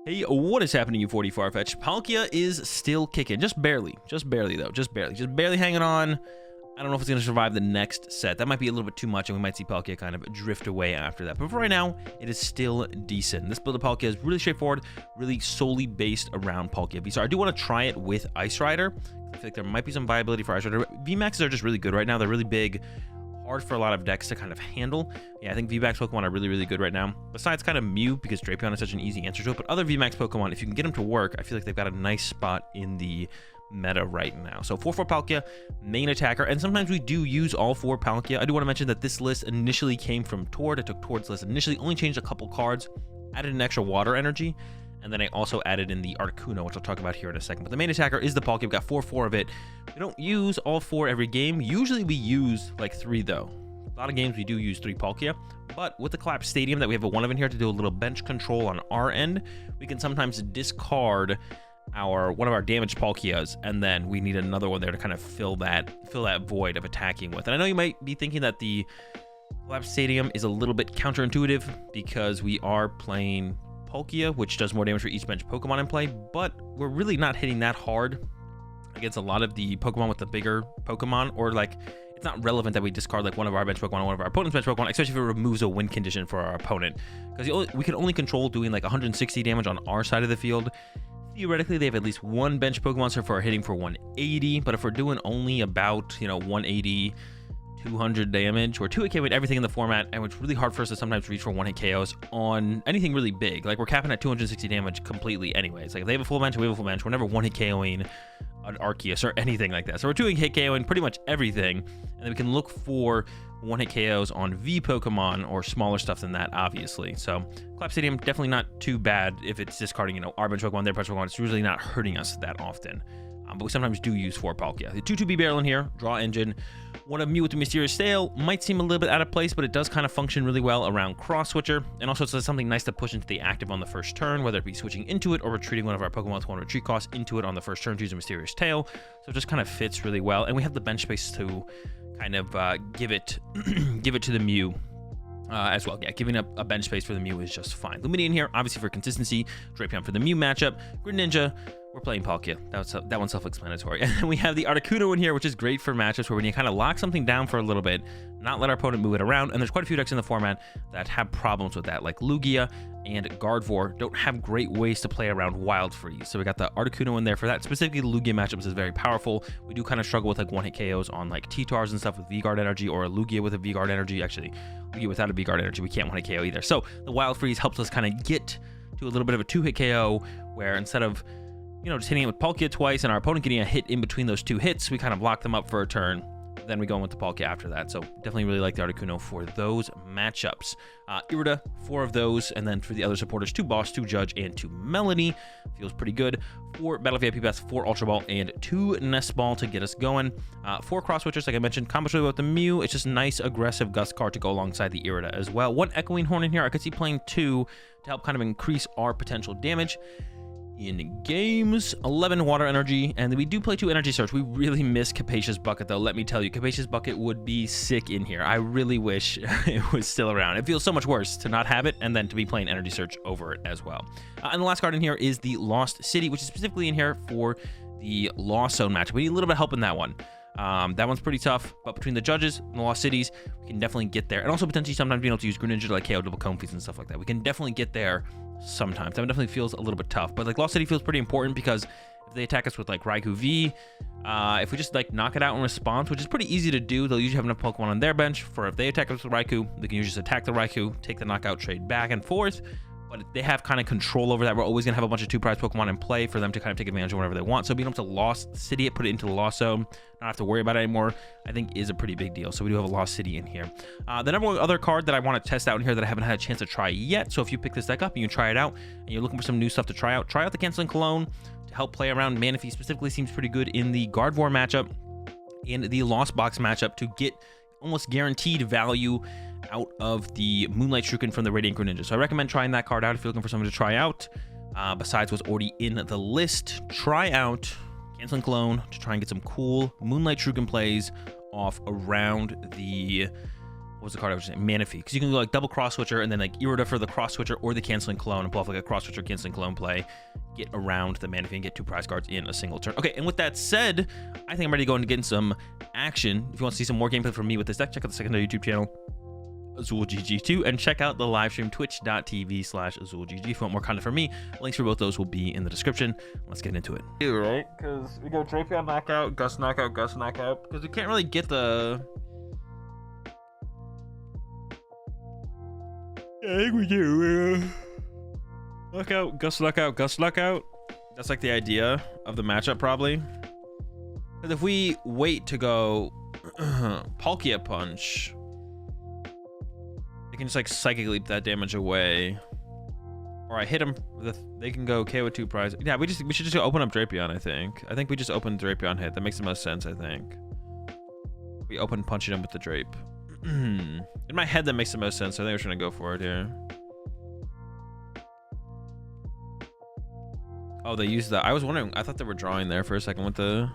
Hey, what is happening, you 40 Farfetch? Palkia is still kicking, just barely though, just barely hanging on. I don't know if it's going to survive the next set. That might be a little bit too much, and we might see Palkia kind of drift away after that. But for right now, it is still decent. This build of Palkia is really straightforward, really solely based around Palkia VSTAR. I do want to try it with Ice Rider. I feel like there might be some viability for Ice Rider. VMAXs are just really good right now. They're really big, hard for a lot of decks to kind of handle. Yeah, I think VMAX Pokemon are really good right now. Besides kind of Mew, because Drapion is such an easy answer to it. But other VMAX Pokemon, if you can get them to work, I feel like they've got a nice spot in the meta right now. So 4/4 Palkia, main attacker, and sometimes we do use all 4 Palkia. I do want to mention that this list initially came from Tord. I took Tord's list initially, only changed a couple cards, added an extra water energy, and then I also added in the Articuno, which I'll talk about here in a second. But the main attacker is the Palkia. We've got 4/4 of it. We don't use all 4 every game. Usually we use like 3 though. A lot of games we do use 3 Palkia, but with the Collapse Stadium that we have a 1 of in here to do a little bench control on our end, we can sometimes discard one of our damaged Palkias, and then we need another one there to kind of fill that void of attacking with. And I know you might be thinking that the Collapse Stadium is a little bit counterintuitive because we are playing Palkia, which does more damage for each bench Pokemon in play, but we're really not hitting that hard against a lot of the Pokemon with the bigger Pokemon, or like it's not relevant that we discard like one of our bench Pokemon or one of our opponent's bench Pokemon, especially if it removes a win condition for our opponent, because we can only control doing like 160 damage on our side of the field. Theoretically, they have at least 1 bench Pokemon so far hitting for 180, but if we're doing only about 180, 200 damage, we're 2-hit KOing everything in the format, and it's really hard for us to sometimes reach for 1-hit KOs on anything really big. Like, we're capping at 260 damage completely anyway. It's like if they have a full bench, we have a full bench. We're never 1-hit KOing an Arceus or anything like that. So we're 2-hit KOing pretty much everything, and then we can look for 1-hit KOs on V Pokemon or smaller stuff than that, obviously. So Collapse Stadium, definitely not too bad if it's discarding, our bench Pokemon, their bench Pokemon. It's usually not hurting us that often. But we sometimes do use 4 Palkia. The 2-2B barrel in here, draw engine. One of Mew with the Mysterious Sail might seem a little bit out of place, but it does kind of function really well around Cross Switcher. And also it's something nice to push into the active on the first turn, whether it be switching into it or retreating one of our Pokemon with 1 retreat cost into it on the first turn to use a Mysterious Tail. So it just kind of fits really well. And we have the bench space to kind of give it to the Mew as well. Yeah, giving up a bench space for the Mew is just fine. Lumineon here, obviously for consistency. Drapion for the Mew matchup. Greninja, we're playing Palkia. That one's self-explanatory. And then we have the Articuno in here, which is great for matchups where when you kind of lock something down for a little bit, not let our opponent move it around. And there's quite a few decks in the format that have problems with that, like Lugia and Gardevoir don't have great ways to play around Wild Freeze. So we got the Articuno in there for that. Specifically, the Lugia matchups is very powerful. We do kind of struggle with like 1-hit KOs on like T-Tars and stuff with V-Guard energy, or a Lugia with a V-Guard energy. Actually, Lugia without a V-Guard energy, we can't 1-hit KO either. So the Wild Freeze helps us kind of get to a little bit of a 2-hit KO, where instead of just hitting it with Palkia twice and our opponent getting a hit in between those 2 hits, we kind of lock them up for a turn. Then we go in with the Palkia after that. So definitely really like the Articuno for those matchups. Irida, 4 of those. And then for the other supporters, 2 Boss, 2 Judge, and 2 Melody. Feels pretty good. 4 Battle VIP Pass, 4 Ultra Ball, and 2 Nest Ball to get us going. 4 Cross Switchers, like I mentioned. Combos really well with the Mew. It's just nice, aggressive Gust card to go alongside the Irida as well. 1 Echoing Horn in here. I could see playing 2 to help kind of increase our potential damage in games. 11 Water Energy, and we do play 2 Energy Search. We really miss Capacious Bucket though, let me tell you. Capacious Bucket would be sick in here. I really wish it was still around. It feels so much worse to not have it and then to be playing Energy Search over it as well. And the last card in here is the Lost City, which is specifically in here for the Lost Zone match. We need a little bit of help in that one. That one's pretty tough, but between the Judges and the Lost Cities, we can definitely get there. And also potentially sometimes being able to use Greninja to like KO double Comfeys and stuff like that. We can definitely get there sometimes. That one definitely feels a little bit tough, but like Lost City feels pretty important because if they attack us with like Raikou V, if we just like knock it out in response, which is pretty easy to do, they'll usually have enough Pokemon on their bench for if they attack us with Raikou, they can usually just attack the Raikou, take the knockout, trade back and forth. But they have kind of control over that. We're always going to have a bunch of 2 prize Pokemon in play for them to kind of take advantage of whenever they want. So being able to Lost City it, put it into the Lost Zone, not have to worry about it anymore, I think is a pretty big deal. So we do have a Lost City in here. The number 1 other card that I want to test out in here that I haven't had a chance to try yet. So if you pick this deck up and you try it out and you're looking for some new stuff to try out the Canceling Cologne to help play around. Manaphy specifically seems pretty good in the Gardevoir matchup and the Lost Box matchup to get almost guaranteed value out of the Moonlight Shuriken from the Radiant Greninja. So I recommend trying that card out if you're looking for something to try out. Besides what's already in the list, try out Canceling Cologne to try and get some cool Moonlight Shuriken plays off around the what was the card I was saying? Manaphy. Because you can go like double cross switcher and then like Irida for the cross switcher or the canceling clone and pull off like a cross switcher canceling clone play. Get around the Manaphy and get 2 prize cards in a single turn. Okay, and with that said, I think I'm ready to go and get in some action. If you want to see some more gameplay from me with this deck, check out the secondary YouTube channel, AzulGG 2, and check out the live stream twitch.tv/AzulGG. If you want more content from me, links for both those will be in the description. Let's get into it. Right? Because we go Drapion knockout, Gust knockout, Gust knockout. Because we can't really get the... I think we do. Knockout, Gust knockout, Gust knockout. That's like the idea of the matchup, probably. Because if we wait to go Palkia punch, they can just like psychic leap that damage away. Or I hit them, they can go KO with 2 prize. Yeah, we should just go open up Drapion, I think. I think we just open Drapion hit. That makes the most sense, I think. We open punching him with the Drape. In my head, that makes the most sense. So I think we're trying to go for it here. Oh, they used that. I was wondering. I thought they were drawing there for a second with the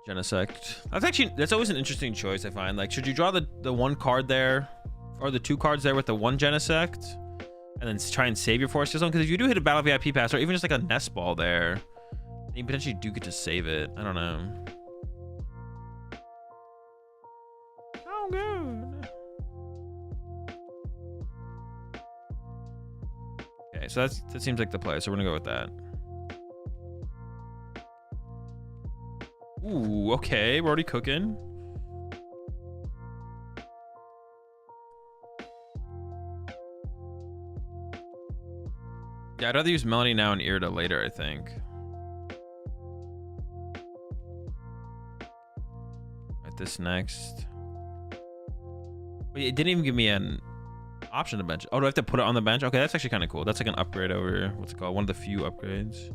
Genesect. That's always an interesting choice, I find. Like, should you draw the 1 card there, or the 2 cards there with the 1 Genesect, and then try and save your Force Zone? Because if you do hit a Battle VIP Pass, or even just like a Nest Ball there, you potentially do get to save it. I don't know. Oh, good. Okay, so that seems like the play. So we're gonna go with that. Ooh, okay, we're already cooking. Yeah, I'd rather use Melody now and Irida later, I think. Right, this next. Wait, it didn't even give me an option to bench. Oh, do I have to put it on the bench? Okay, that's actually kind of cool. That's like an upgrade over, what's it called? One of the few upgrades.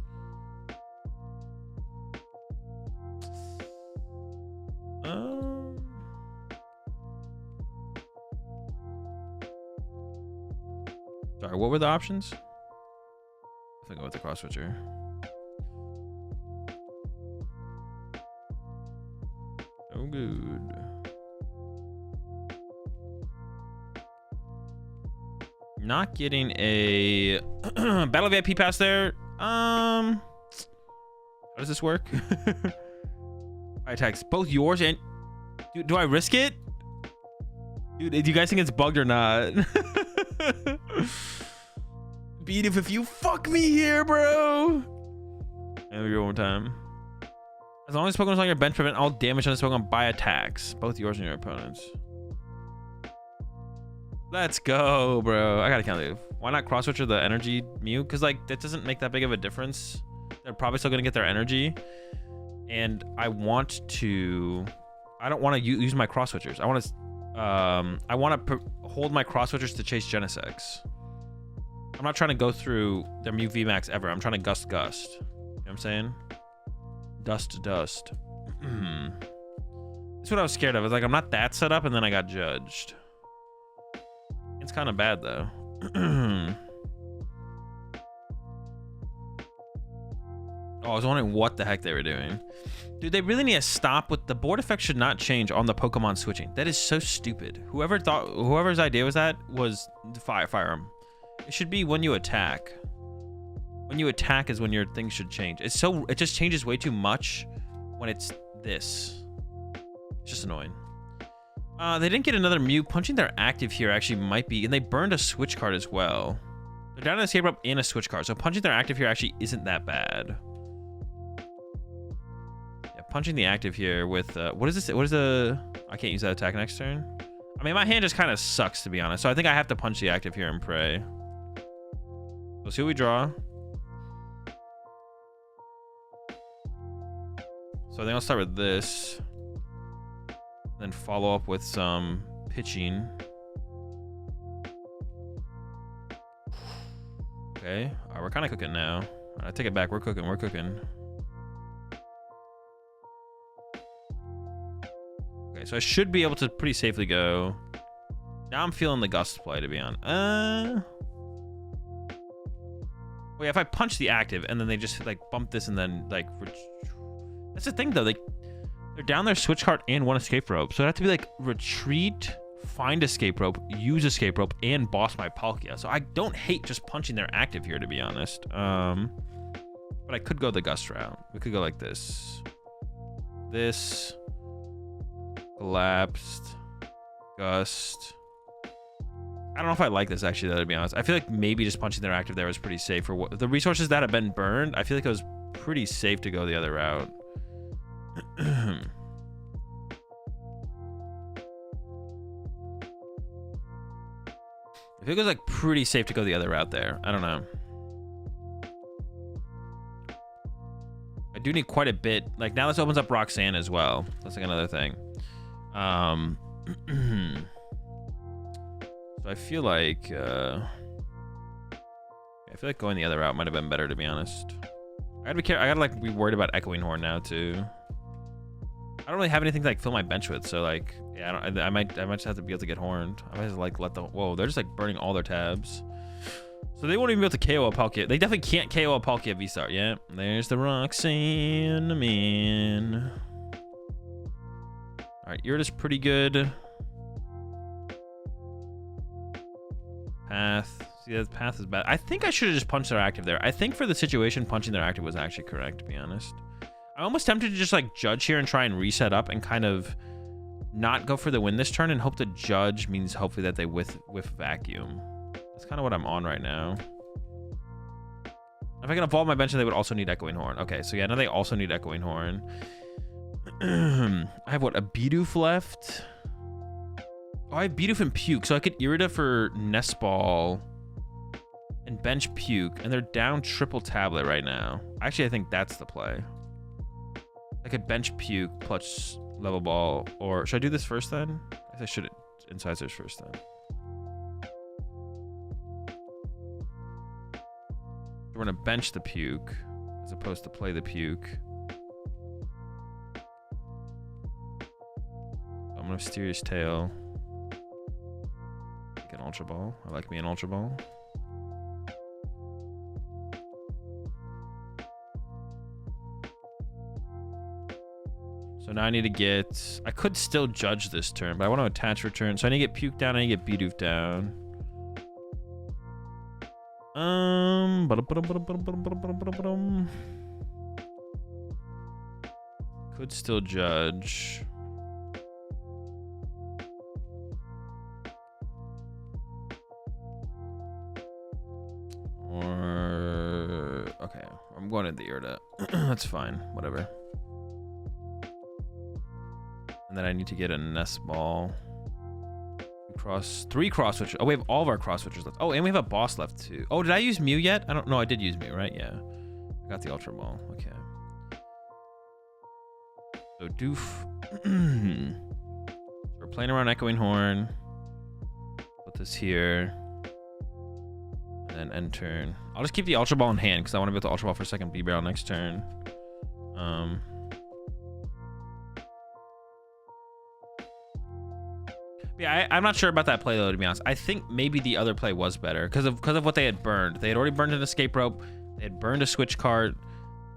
Sorry, what were the options? I think I go with the cross switcher. Oh, good. Not getting a Battle VIP Pass there. How does this work? I attacks both yours and... Dude, do I risk it? Dude, do you guys think it's bugged or not? Beat if you fuck me here, bro. Let me go one more time. As long as Pokemon's on your bench, prevent all damage on this Pokemon by attacks. Both yours and your opponents. Let's go, bro. I gotta count it. Why not cross switcher the energy Mew? Because like that doesn't make that big of a difference. They're probably still gonna get their energy. And I want to... I don't want to use my cross switchers. I want to hold my cross switchers to chase Genesects. I'm not trying to go through their Mew VMAX ever. I'm trying to Gust. You know what I'm saying? Dust. That's what I was scared of. I was like, I'm not that set up, and then I got judged. It's kind of bad, though. Oh, I was wondering what the heck they were doing. Dude, they really need to stop with the board effect should not change on the Pokemon switching. That is so stupid. Whoever's idea was that was fire them. It should be when you attack. When you attack is when your thing should change. It just changes way too much when it's this. It's just annoying. They didn't get another Mew. Punching their active here actually might be, and they burned a switch card as well. They're down to escape up and a switch card, so punching their active here actually isn't that bad. Yeah, punching the active here with what is this? What is the? I can't use that attack next turn. I mean, my hand just kind of sucks, to be honest. So I think I have to punch the active here and pray. Let's see what we draw. So I think I'll start with this. Then follow up with some pitching. Okay. All right, we're kind of cooking now. All right, I take it back. We're cooking. Okay, so I should be able to pretty safely go. Now I'm feeling the Gust play, to be honest. Well, yeah, if I punch the active and then they just like bump this and then like... That's the thing, though. They're down their switch card and one escape rope. So it'd have to be like retreat find Escape Rope, use Escape Rope, and boss my Palkia. So I don't hate just punching their active here, to be honest. But I could go the Gust route. We could go like this. This. Collapsed. Gust. I don't know if I like this, actually, though, to be honest. I feel like maybe just punching their active there was pretty safe. For what the resources that have been burned, I feel like it was pretty safe to go the other route. I feel like it was like pretty safe to go the other route there. I don't know. I do need quite a bit. Like, now this opens up Roxanne as well. That's like another thing. So I feel like going the other route might have been better, to be honest. I gotta be careful. I gotta like be worried about Echoing Horn now too. I don't really have anything to like fill my bench with, so like, yeah, I might just have to be able to get horned. I might just like let the, whoa, they're just like burning all their tabs. So they won't even be able to KO a Palkia. They definitely can't KO a Palkia VSTAR. Yeah, there's the Roxanne, man. All right, Irida's pretty good. Path. See, that path is bad. I think I should have just punched their active there. I think for the situation, punching their active was actually correct, to be honest. I'm almost tempted to just like judge here and try and reset up and kind of not go for the win this turn and hope to judge means hopefully that they whiff vacuum. That's kind of what I'm on right now. If I can evolve my bench, they would also need Echoing Horn. Okay, so yeah, now they also need Echoing Horn. I have what, a Bidoof left? Oh, I have Bidoof and Puke, so I could Irida for Nest Ball and bench Puke, and they're down triple tablet right now. Actually, I think that's the play. I could bench Puke plus level ball, or should I do this first then? I guess I should Incisors first then. We're gonna bench the Puke as opposed to play the Puke. I'm gonna Mysterious Tail. Like an Ultra Ball. I like me an Ultra Ball. So now I need to get... I could still judge this turn, but I want to attach return. So I need to get Puke down, I need to get Bidoof down. Could still judge. Or... Okay, I'm going to the Irida. That's fine, whatever. And then I need to get a Nest Ball. Three cross switches. Oh, we have all of our cross switches left. Oh, and we have a boss left too. Oh, did I use Mew yet? I don't know. I did use Mew, right? Yeah. I got the Ultra Ball. Okay. So Doof. We're playing around Echoing Horn. Put this here. And then end turn. I'll just keep the Ultra Ball in hand because I want to be able to Ultra Ball for a second B-Barrel next turn. Yeah, I'm not sure about that play though, to be honest. I think maybe the other play was better because of what they had burned. They had already burned an Escape Rope. They had burned a Switch card.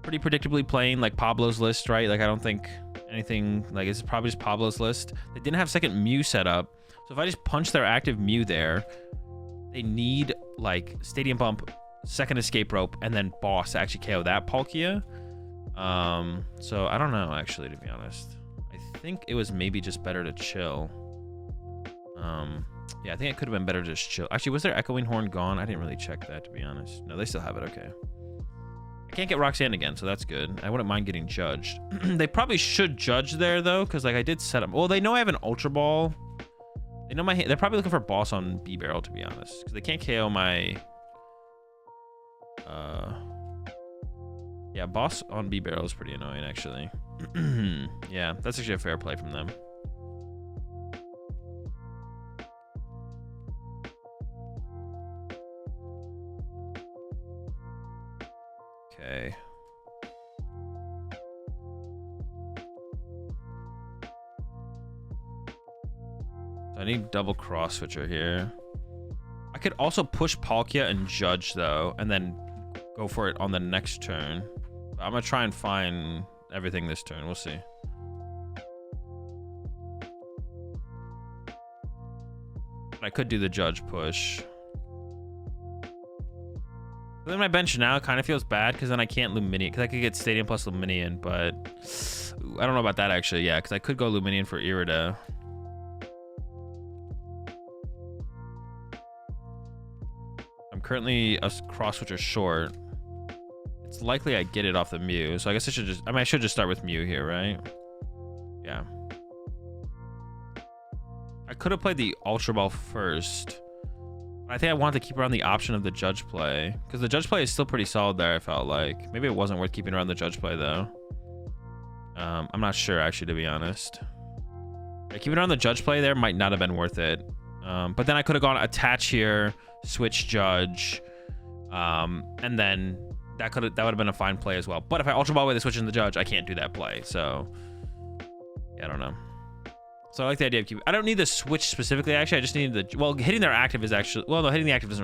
Pretty predictably playing like Pablo's list, right? Like I don't think anything like it's probably just Pablo's list. They didn't have second Mew set up. So if I just punch their active Mew there, they need like Stadium Bump, second Escape Rope, and then boss to actually KO that Palkia. So I don't know actually, to be honest. I think it was maybe just better to chill. Yeah, I think it could have been better to just chill. Actually, was their Echoing Horn gone? I didn't really check that, to be honest. No, they still have it. Okay. I can't get Roxanne again, so that's good. I wouldn't mind getting judged. They probably should judge there, though, because like I did set up. Well, they know I have an Ultra Ball. They know my. They're probably looking for boss on B-Barrel, to be honest, because they can't KO my. Yeah, boss on B-Barrel is pretty annoying, actually. Yeah, that's actually a fair play from them. Okay. So I need double cross switcher here. I could also push Palkia and judge though, and then go for it on the next turn. But I'm gonna try and find everything this turn. We'll see. I could do the judge push. But then my bench now kind of feels bad because then I can't Luminion, because I could get Stadium plus Luminion, but I don't know about that actually. Yeah, because I could go Luminion for Irida. I'm currently a cross switcher short. It's likely I get it off the Mew, so I guess I should just, I should just start with Mew here, right? Yeah. I could have played the Ultra Ball first. I think I wanted to keep around the option of the judge play, because the judge play is still pretty solid there, I felt like. Maybe it wasn't worth keeping around the judge play, though. I'm not sure, actually, to be honest. Yeah, keeping around the judge play there might not have been worth it. But then I could have gone attach here, switch judge, and then that would have been a fine play as well. But if I Ultra Ball with the switch in the judge, I can't do that play. So, yeah, I don't know. So I like the idea of keeping. I don't need the switch specifically, actually. I just need the, well, hitting their active is actually, well, no, hitting the active doesn't